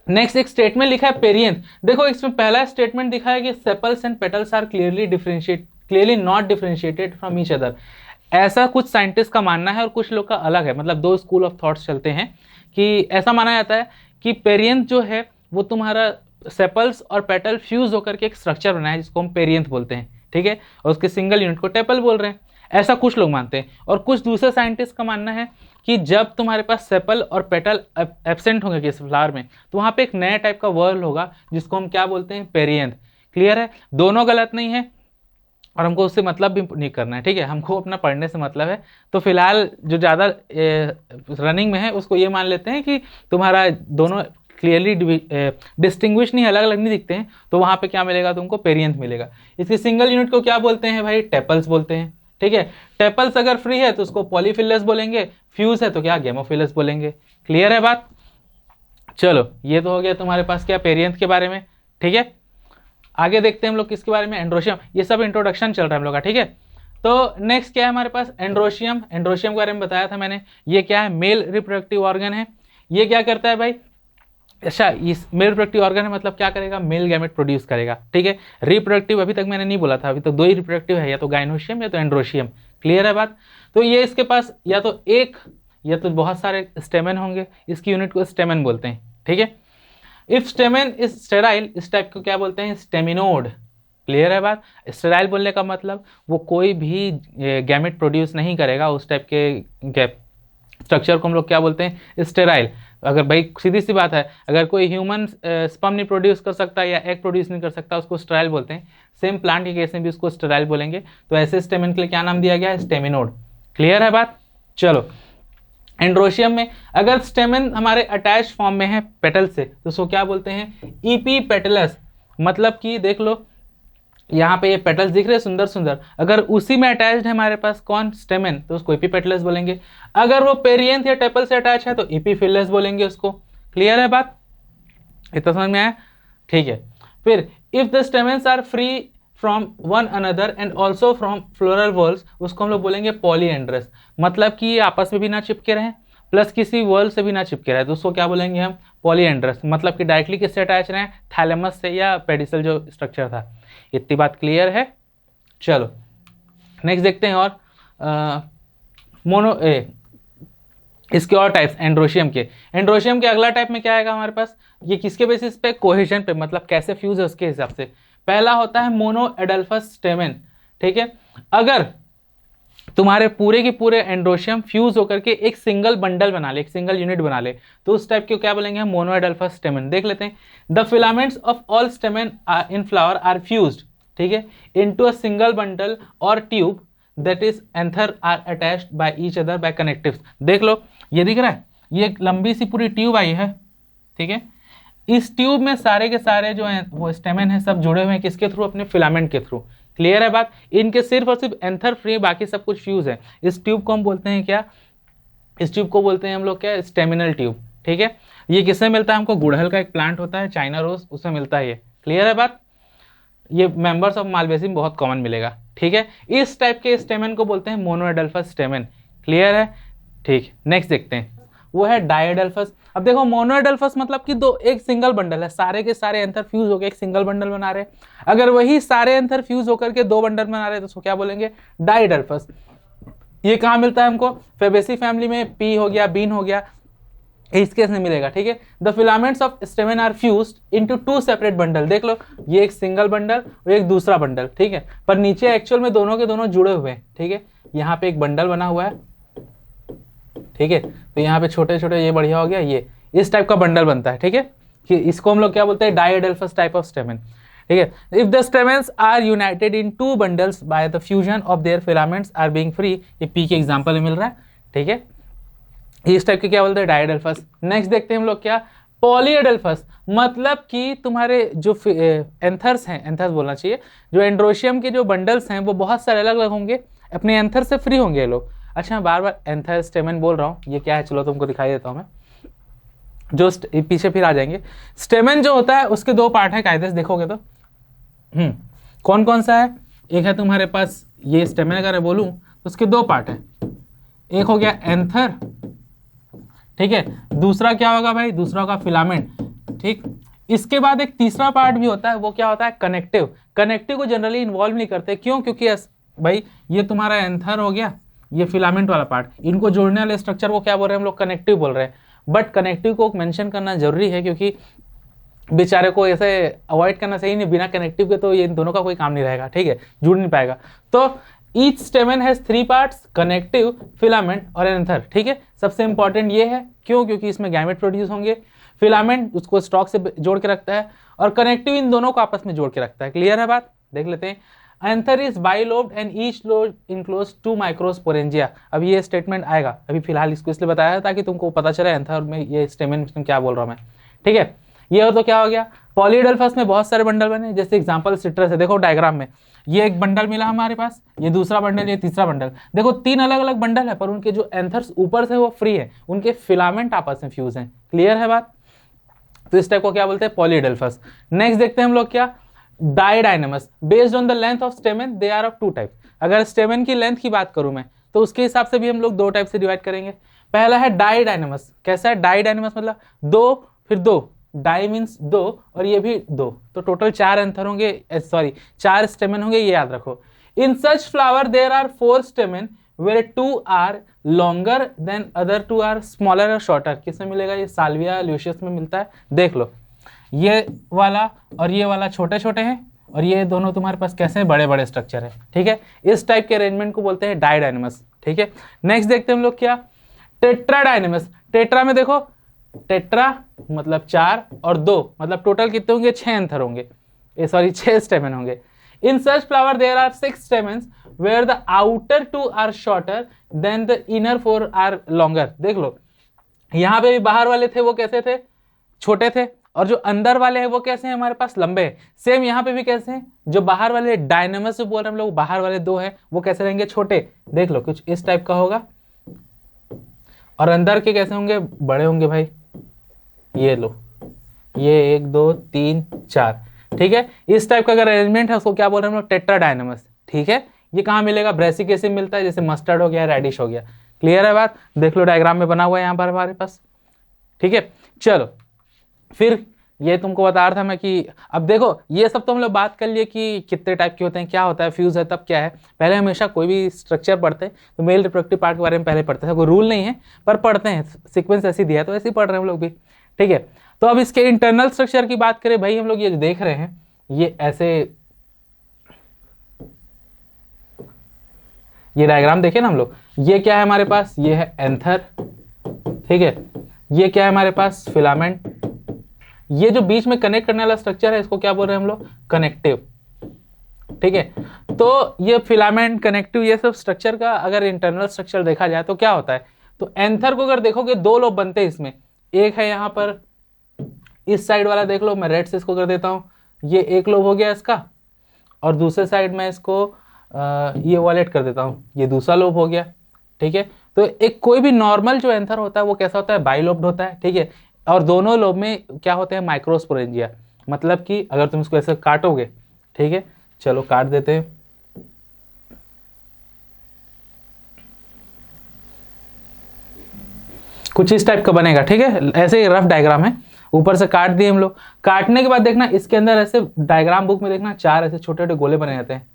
नेक्स्ट एक स्टेटमेंट लिखा है पेरियंथ। देखो इसमें पहला स्टेटमेंट दिखा है कि sepals and petals are clearly not differentiated from each other. ऐसा कुछ साइंटिस्ट का मानना है और कुछ लोग का अलग है, मतलब 2 स्कूल ऑफ थॉट्स चलते हैं कि ऐसा माना जाता है कि पेरियंथ जो है वो तुम्हारा सेपल्स और पेटल फ्यूज होकर के एक स्ट्रक्चर बनाया है जिसको हम पेरियंथ बोलते हैं। ठीक है, और उसके सिंगल यूनिट को टेपल बोल रहे हैं। ऐसा कुछ लोग मानते हैं। और कुछ दूसरे साइंटिस्ट का मानना है कि जब तुम्हारे पास सेपल और पेटल एब्सेंट होंगे किसी फ्लावर में, तो वहाँ पे एक नया टाइप का वर्ल होगा जिसको हम क्या बोलते हैं, पेरियंथ। क्लियर है, दोनों गलत नहीं है। और हमको उससे मतलब भी नहीं करना है, ठीक है, हमको अपना पढ़ने से मतलब है। तो फिलहाल जो ज़्यादा रनिंग में है उसको ये मान लेते हैं कि तुम्हारा दोनों क्लियरली डिस्टिंग्विश नहीं, अलग अलग नहीं दिखते हैं, तो वहाँ पे क्या मिलेगा तुमको, पेरियंथ मिलेगा। इसकी सिंगल यूनिट को क्या बोलते हैं भाई, टेपल्स बोलते हैं, ठीक है। टेपल्स अगर फ्री है तो उसको पॉलीफिलस बोलेंगे, फ्यूज है तो क्या, गेमोफिलस बोलेंगे। क्लियर है बात। चलो ये तो हो गया तुम्हारे पास क्या, पेरियंथ के बारे में, ठीक है। आगे देखते हैं हम लोग किसके बारे में, एंड्रोशियम। ये सब इंट्रोडक्शन चल रहा है हम लोग का, ठीक है। तो नेक्स्ट क्या है हमारे पास, एंड्रोशियम। एंड्रोशियम के बारे में बताया था मैंने, ये क्या है, मेल रिप्रोडक्टिव ऑर्गन है। ये क्या करता है भाई, अच्छा इस मेल रिप्रोडक्टिव ऑर्गन है मतलब क्या करेगा, मेल गैमेट प्रोड्यूस करेगा, ठीक है। रिप्रोडक्टिव अभी तक मैंने नहीं बोला था, अभी तो दो ही रिप्रोडक्टिव है, या तो गाइनोशियम या तो एंड्रोशियम। क्लियर है बात। तो ये इसके पास या तो एक या तो बहुत सारे स्टेमन होंगे, इसकी यूनिट को स्टेमन बोलते हैं, ठीक है। इफ स्टेमन इज स्टेराइल, इस टाइप को क्या बोलते हैं, स्टेमिनोड। क्लियर है बात। स्टेराइल बोलने का मतलब वो कोई भी गैमेट प्रोड्यूस नहीं करेगा, उस टाइप के स्ट्रक्चर को हम लोग क्या बोलते हैं, स्टेराइल। अगर भाई सीधी सी बात है, अगर कोई ह्यूमन स्पर्म नहीं प्रोड्यूस कर सकता या एग प्रोड्यूस नहीं कर सकता, उसको स्टेराइल बोलते हैं। सेम प्लांट के केस में भी उसको स्टेराइल बोलेंगे। तो ऐसे स्टेमन के लिए क्या नाम दिया गया है, स्टेमिनोड। क्लियर है बात। चलो एंड्रोशियम में अगर स्टेमन हमारे अटैच फॉर्म में है पेटल से, तो उसको क्या बोलते हैं, ईपी पेटलस। मतलब कि देख लो यहाँ पे ये पेटल्स दिख रहे हैं सुंदर सुंदर, अगर उसी में अटैच्ड है हमारे पास कौन, स्टेमन, तो उसको एपीपेटलस बोलेंगे। अगर वो पेरियंथ या टेपल से अटैच है तो एपीफिलस बोलेंगे उसको। क्लियर है बात, इतना समझ में आया, ठीक है। फिर if the stamens are free from one another and also from floral walls, उसको हम लोग बोलेंगे पॉलीएंड्रस। मतलब कि ये आपस में भी ना चिपके रहें प्लस किसी वर्ल से भी ना चिपके रहे, तो उसको क्या बोलेंगे हम, पॉलीएंड्रस। मतलब कि डायरेक्टली किससे अटैच रहे, थैलेमस से या पेडिसल जो स्ट्रक्चर था। इतनी बात क्लियर है। चलो नेक्स्ट देखते हैं और इसके और टाइप्स एंड्रोशियम के। एंड्रोशियम के अगला टाइप में क्या आएगा हमारे पास, ये किसके बेसिस पे, कोहेजन पे, मतलब कैसे फ्यूज है उसके हिसाब से। पहला होता है मोनो एडल्फस स्टेमन, ठीक है। अगर तुम्हारे पूरे के पूरे एंड्रोशियम फ्यूज होकर के एक सिंगल बंडल बना ले, एक सिंगल यूनिट बना ले, तो उस टाइप के क्या बोलेंगे हम, मोनोएडल्फस स्टेमन। देख लेते हैं, the filaments of all stamen in flower are fused, ठीक है, इनटू अ सिंगल बंडल और tube that is anther are attached by each other by connectives. देख लो ये दिख रहा है, ये एक लंबी सी पूरी ट्यूब आई है, ठीक है। इस ट्यूब में सारे के सारे जो हैं वो स्टेमन है सब जुड़े हुए हैं किसके थ्रू, अपने फिलामेंट के थ्रू। क्लियर है बात। इनके सिर्फ और सिर्फ एंथर फ्री, बाकी सब कुछ फ्यूज है। इस ट्यूब को हम बोलते हैं क्या, इस ट्यूब को बोलते हैं हम लोग क्या, स्टेमिनल ट्यूब, ठीक है। ये किससे मिलता है हमको, गुड़हल का एक प्लांट होता है चाइना रोज, उसमें मिलता है ये। क्लियर है बात। ये मेंबर्स ऑफ मालवेसी में बहुत कॉमन मिलेगा, ठीक है। इस टाइप के स्टेमन को बोलते हैं मोनोएडल्फस स्टेमन। क्लियर है, ठीक। नेक्स्ट देखते हैं, वो है डायएडल्फस। अब देखो मोनोएडल्फस मतलब कि दो, एक सिंगल बंडल है, सारे के सारे एंथर फ्यूज होकर एक सिंगल बंडल बना रहे। अगर वही सारे एंथर फ्यूज होकर के दो बंडल बना रहे तो उसको क्या बोलेंगे, डायएडल्फस। ये कहाँ मिलता है हमको, फेबेसी फैमिली में, पी हो गया, बीन हो गया, इस केस में मिलेगा, ठीक है। The filaments of stamen are fused into two separate bundle. देख लो ये एक सिंगल बंडल और एक दूसरा बंडल, ठीक है, पर नीचे एक्चुअल में दोनों के दोनों जुड़े हुए हैं, ठीक है। यहाँ पे एक बंडल बना हुआ है, ठीक है, तो यहाँ पे छोटे छोटे, ये बढ़िया हो गया, ये इस टाइप का बंडल बनता है, ठीक है, कि इसको हम लोग क्या बोलते हैं, डायएडल्फस टाइप ऑफ स्टेमन, ठीक है। If the stamens are united in two bundles by the fusion of their filaments are being free, ये पी के एग्जांपल में मिल रहा है, ठीक है। इस टाइप के क्या बोलते हैं, डायएडल्फस। नेक्स्ट देखते हैं हम लोग क्या, पॉलीएडल्फस। मतलब कि तुम्हारे जो एंथर्स हैं, एंथर्स बोलना चाहिए, जो एंड्रोशियम के जो बंडल्स हैं वो बहुत सारे अलग अलग होंगे, अपने एंथर से फ्री होंगे ये लोग। अच्छा मैं बार बार एंथर स्टेमन बोल रहा हूँ, ये क्या है चलो तुमको दिखाई देता हूँ मैं, जो पीछे फिर आ जाएंगे। स्टेमन जो होता है उसके दो पार्ट है, कायदे से देखोगे तो कौन कौन सा है, एक है तुम्हारे पास ये स्टेमन, अगर मैं बोलूँ तो उसके दो पार्ट है, एक हो गया एंथर, ठीक है, दूसरा क्या होगा भाई, दूसरा होगा फिलामेंट, ठीक। इसके बाद एक तीसरा पार्ट भी होता है, वो क्या होता है, कनेक्टिव। कनेक्टिव को जनरली इन्वॉल्व नहीं करते, क्यों, क्योंकि भाई ये तुम्हारा एंथर हो गया, ये फिलामेंट वाला पार्ट, इनको जोड़ने वाले स्ट्रक्चर को क्या बोल रहे हैं हम लोग, कनेक्टिव बोल रहे हैं। बट कनेक्टिव को मेंशन करना जरूरी है, क्योंकि बेचारे को ऐसे अवॉइड करना सही नहीं, बिना कनेक्टिव के तो ये इन दोनों का कोई काम नहीं रहेगा, ठीक है, जुड़ नहीं पाएगा। तो each स्टेमन has three parts, connective, filament और एंथर, ठीक है। सबसे इंपॉर्टेंट ये है, क्यों, क्योंकि इसमें गैमेट प्रोड्यूस होंगे, फिलामेंट उसको स्टॉक से जोड़ के रखता है और कनेक्टिव इन दोनों को आपस में जोड़ के रखता है। क्लियर है बात। देख लेते हैं anther is bilobed and each lobe enclose 2 microsporangia. अब ये स्टेटमेंट आएगा, अभी फिलहाल इसको इसलिए बताया ताकि तुमको पता चले एंथर में ये स्टेटमेंट क्या बोल रहा हूँ मैं, ठीक है। ये हो तो क्या हो गया, पॉलीडेल्फस में बहुत सारे बंडल बने, जैसे एग्जांपल सिट्रस है, देखो डायग्राम में ये एक बंडल मिला हमारे पास, ये दूसरा बंडल, ये तीसरा बंडल, देखो 3 अलग अलग बंडल है, पर उनके जो एंथर्स ऊपर से वो फ्री है, उनके फिलामेंट आपस में फ्यूज हैं। क्लियर है बात? तो इस टाइप को क्या बोलते हैं, पॉलीडेल्फस। नेक्स्ट देखते हैं हम लोग क्या, didynamous. Based on the length of stamen they are of 2 type. अगर स्टेमेन की लेंथ की बात करूं मैं तो उसके हिसाब से भी हम लोग 2 टाइप से डिवाइड करेंगे। पहला है डाइडाइनमस। कैसा है डाइडाइनमस, मतलब 2 फिर 2, डाई मीन्स 2 और ये भी 2, तो टोटल 4 एंथर होंगे, सॉरी 4 स्टेमेन होंगे, ये याद रखो। In such flower there are 4 stamen where 2 are longer than other 2 are smaller और शॉर्टर। किसमें मिलेगा, ये साल्विया ल्यूशियस में मिलता है। देख लो ये वाला और ये वाला छोटे छोटे हैं और ये दोनों तुम्हारे पास कैसे हैं, बड़े बड़े स्ट्रक्चर है, ठीक है। इस टाइप के अरेंजमेंट को बोलते हैं डाइडाइनमस, ठीक है। नेक्स्ट देखते हैं हम लोग क्या, टेट्राडाइनमस। टेट्रा में देखो, टेट्रा मतलब 4 और 2 मतलब टोटल कितने होंगे, 6 एंथर होंगे, सॉरी 6 स्टेमेन होंगे। In such flower there are 6 stamens where the outer 2 are shorter than the inner 4 are longer. देख लो यहाँ पे भी बाहर वाले थे वो कैसे थे, छोटे थे, और जो अंदर वाले हैं वो कैसे हैं, हमारे पास लंबे हैं। सेम यहाँ पे भी कैसे हैं, जो बाहर वाले डायनामस से बोल रहे हैं हम लोग, बाहर वाले 2 हैं वो कैसे रहेंगे, छोटे। देख लो कुछ इस टाइप का होगा, और अंदर के कैसे होंगे, बड़े होंगे भाई। ये लो, ये 1 2 3 4, ठीक है। इस टाइप का अगर अरेंजमेंट है उसको क्या बोल रहे हैं हम लोग, टेट्राडाइनमस, ठीक है। ये कहाँ मिलेगा, ब्रेसिक एसिड मिलता है, जैसे मस्टर्ड हो गया, रेडिश हो गया। क्लियर है बात? देख लो डायग्राम में बना हुआ है यहाँ पर हमारे पास, ठीक है। चलो फिर ये तुमको बता रहा था मैं कि अब देखो ये सब तो हम लोग बात कर लिए कि कितने टाइप के होते हैं, क्या होता है, फ्यूज है तब क्या है। पहले हमेशा कोई भी स्ट्रक्चर पढ़ते हैं तो मेल रिप्रोडक्टिव पार्ट के बारे में पहले पढ़ते हैं, कोई रूल नहीं है पर पढ़ते हैं, सीक्वेंस ऐसी दिया है तो ऐसे ही पढ़ रहे हैं हम लोग भी, ठीक है। तो अब इसके इंटरनल स्ट्रक्चर की बात करें भाई, हम लोग ये जो देख रहे हैं ये ऐसे, ये डायग्राम देखे ना हम लोग, ये क्या है हमारे पास, ये है एंथर, ठीक है। ये क्या है हमारे पास, फिलामेंट। ये जो बीच में कनेक्ट करने वाला स्ट्रक्चर है इसको क्या बोल रहे हैं हम लोग, कनेक्टिव, ठीक है। तो ये फिलामेंट, कनेक्टिव, ये सब स्ट्रक्चर का अगर इंटरनल स्ट्रक्चर देखा जाए तो क्या होता है, तो एंथर को अगर देखोगे 2 लोब बनते हैं इसमें। एक है यहाँ पर इस साइड वाला, देख लो मैं रेड से इसको कर देता हूँ, ये एक लोब हो गया इसका, और दूसरे साइड में इसको ये वॉलेट कर देता हूँ, ये दूसरा लोब हो गया, ठीक है। तो एक कोई भी नॉर्मल जो एंथर होता है वो कैसा होता है, बाइलोब्ड होता है, ठीक है। और दोनों लोब में क्या होते हैं, माइक्रोस्पोरेंजिया, मतलब कि अगर तुम इसको ऐसे काटोगे, ठीक है, चलो काट देते हैं, कुछ इस टाइप का बनेगा, ठीक है। ऐसे ही रफ डायग्राम है, ऊपर से काट दिए हम लोग। काटने के बाद देखना इसके अंदर ऐसे डायग्राम बुक में देखना 4 ऐसे छोटे छोटे गोले बने रहते हैं,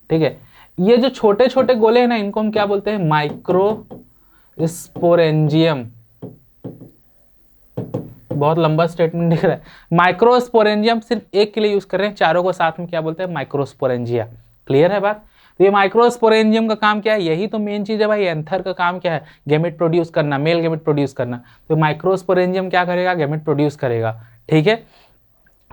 ठीक है। ये जो छोटे छोटे गोले हैं ना, इनको हम क्या बोलते हैं, माइक्रोस्पोरेंजियम। बहुत लंबा स्टेटमेंट दिख रहा है। माइक्रोस्पोरेंजियम सिर्फ एक के लिए यूज कर रहे हैं, चारों को साथ में क्या बोलते हैं, माइक्रोस्पोरेंजिया। क्लियर है बात? तो ये माइक्रोस्पोरेंजियम का काम क्या है, यही तो मेन चीज है भाई। एंथर का काम क्या है, गैमेट प्रोड्यूस करना, मेल गैमेट प्रोड्यूस करना। तो माइक्रोस्पोरेंजियम क्या करेगा, गैमेट प्रोड्यूस करेगा, ठीक है।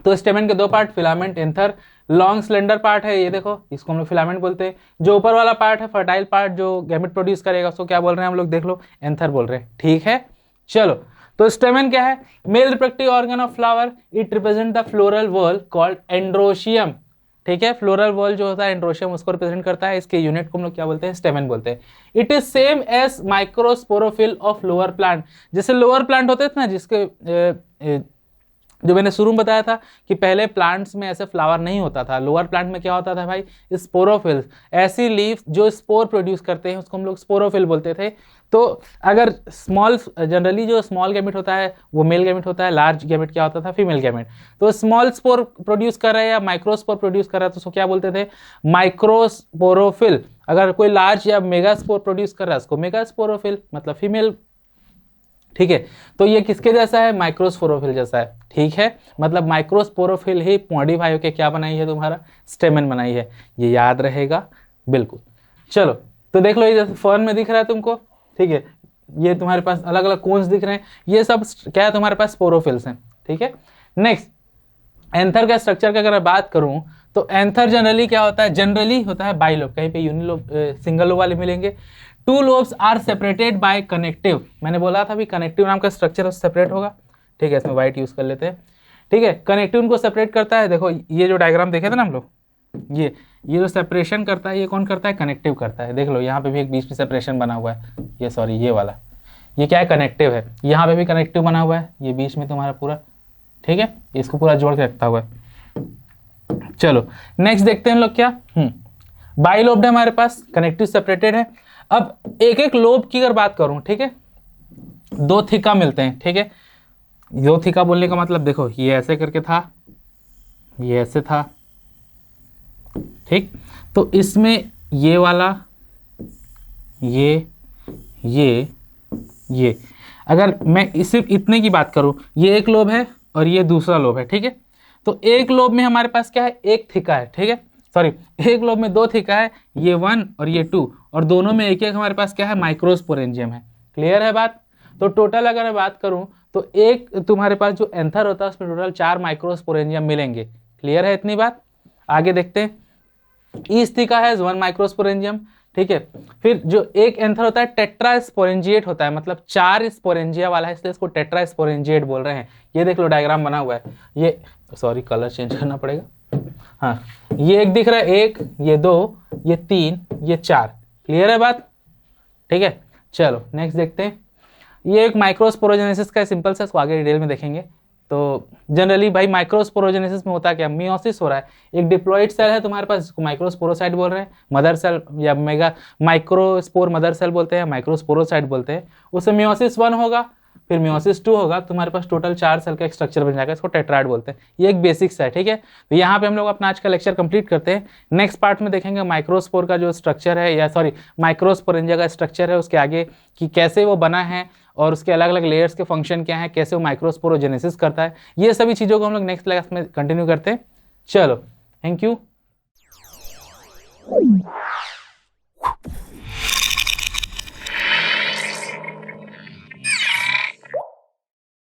तो स्टेमेन के 2 part, filament, anther. Long slender part है, ये देखो इसको हम लोग फिलामेंट बोलते हैं। जो ऊपर वाला पार्ट है, फर्टाइल पार्ट जो गैमेट प्रोड्यूस करेगा, उसको क्या बोल रहे हैं हम लोग, देख लो एंथर बोल रहे हैं, ठीक है। चलो तो स्टेमेन क्या है, male reproductive organ of flower, it represent the floral whorl called androecium, ठीक है। फ्लोरल वॉल जो होता है एंड्रोशियम उसको रिप्रेजेंट करता है, इसके यूनिट को हम लोग क्या बोलते हैं, स्टेमेन बोलते हैं। It is same as microsporophyll of lower plant. जैसे लोअर प्लांट होते थे ना, जिसके जो मैंने शुरू में बताया था कि पहले प्लांट्स में ऐसे फ्लावर नहीं होता था, लोअर प्लांट में क्या होता था भाई, स्पोरोफिल्स, ऐसी लीफ जो स्पोर प्रोड्यूस करते हैं उसको हम लोग स्पोरोफिल बोलते थे। तो अगर स्मॉल, जनरली जो स्मॉल गैमेट होता है वो मेल गैमेट होता है, लार्ज गैमेट क्या होता था, फीमेल गैमेट। तो स्मॉल स्पोर प्रोड्यूस कर रहा है या माइक्रोस्पोर प्रोड्यूस कर रहा है तो उसको क्या बोलते थे, माइक्रोस्पोरोफिल। अगर कोई लार्ज या मेगा स्पोर प्रोड्यूस कर रहा है उसको मेगा स्पोरोफिल, मतलब फीमेल, ठीक है। तो ये किसके जैसा है, माइक्रोस्पोरोफिल जैसा है, ठीक है। मतलब माइक्रोस्पोरोफिल ही मॉडिफाई होकर क्या बनाई है, तुम्हारा स्टेमेन बनाई है, ये याद रहेगा बिल्कुल। चलो तो देख लो, ये जैसे फर्न में दिख रहा है तुमको, ठीक है, ये तुम्हारे पास अलग अलग कोन्स दिख रहे हैं, ये सब क्या है तुम्हारे पास, स्पोरोफिल्स हैं, ठीक है। नेक्स्ट एंथर का स्ट्रक्चर की अगर मैं बात करूं तो एंथर जनरली क्या होता है, जनरली होता है बाइलोब, कहीं पे यूनिलोब सिंगल लोब वाले मिलेंगे। Two lobes are separated by connective, मैंने बोला था भी कनेक्टिव नाम का स्ट्रक्चर सेपरेट होगा, ठीक है, इसमें वाइट यूज कर लेते हैं, ठीक है। कनेक्टिव उनको सेपरेट करता है, देखो ये जो डायग्राम देखे थे ना हम लोग, ये जो सेपरेशन करता है ये कौन करता है, कनेक्टिव करता है। देख लो यहाँ पे भी एक बीच में सेपरेशन बना हुआ है, ये सॉरी ये वाला, ये क्या है, कनेक्टिव है। यहाँ पे भी कनेक्टिव बना हुआ है, ये बीच में तुम्हारा पूरा, ठीक है, इसको पूरा जोड़ के रखता हुआ है। चलो नेक्स्ट देखते हैं हम लोग क्या, बाइलोब्ड है हमारे पास, कनेक्टिव सेपरेटेड है। अब एक एक लोब की अगर बात करूं, ठीक है, दो थिका मिलते हैं, ठीक है। दो थिका बोलने का मतलब देखो ये ऐसे करके था, ये ऐसे था, ठीक। तो इसमें ये वाला, ये अगर मैं सिर्फ इतने की बात करूं, ये एक लोब है और ये दूसरा लोब है, ठीक है। तो एक लोब में हमारे पास क्या है, एक थिका है, ठीक है, सॉरी एक लोब में दो थिका है, ये 1 और ये 2, और दोनों में एक एक हमारे पास क्या है, माइक्रोस्पोरेंजियम है। क्लियर है बात। तो टोटल अगर मैं बात करूं तो एक तुम्हारे पास जो एंथर होता है उसमें टोटल 4 माइक्रोस्पोरेंजियम मिलेंगे। क्लियर है इतनी बात। आगे देखते हैं, ईस्ट थिका हैज 1 माइक्रोस्पोरेंजियम, ठीक है। फिर जो एक एंथर होता है टेट्रा स्पोरेंजिएट होता है, मतलब 4 स्पोरेंजिया वाला है, इसलिए इसको टेट्रा स्पोरेंजिएट बोल रहे हैं। ये देख लो डायग्राम बना हुआ है, ये सॉरी कलर चेंज करना पड़ेगा, हाँ ये एक दिख रहा है, एक, ये 2, ये 3, ये 4। क्लियर है बात, ठीक है। चलो नेक्स्ट देखते हैं, ये एक माइक्रोस्पोरोजेनेसिस का सिंपल सा, इसको आगे डिटेल में देखेंगे। तो जनरली भाई माइक्रोस्पोरोजेनेसिस में होता क्या, मियोसिस हो रहा है, एक डिप्लॉइड सेल है तुम्हारे पास, इसको माइक्रोस्पोरोसाइट बोल रहे हैं, मदर सेल या मेगा माइक्रोस्पोर मदर सेल बोलते हैं, माइक्रोस्पोरोसाइट बोलते हैं। उसमें मियोसिस 1 होगा, फिर मियोसिस 2 होगा, तुम्हारे पास टोटल 4 सेल का एक स्ट्रक्चर बन जाएगा, इसको टेट्राइड बोलते हैं। ये एक बेसिक्स है, ठीक है। तो यहाँ पे हम लोग अपना आज का लेक्चर कंप्लीट करते हैं। नेक्स्ट पार्ट में देखेंगे माइक्रोस्पोर का जो स्ट्रक्चर है, या सॉरी माइक्रोस्पोरेंजिया का स्ट्रक्चर है, उसके आगे कि कैसे वो बना है और उसके अलग अलग लेयर्स के फंक्शन क्या है, कैसे वो माइक्रोस्पोरोजेनेसिस करता है, ये सभी चीज़ों को हम लोग नेक्स्ट क्लास में कंटिन्यू करते हैं। चलो थैंक यू।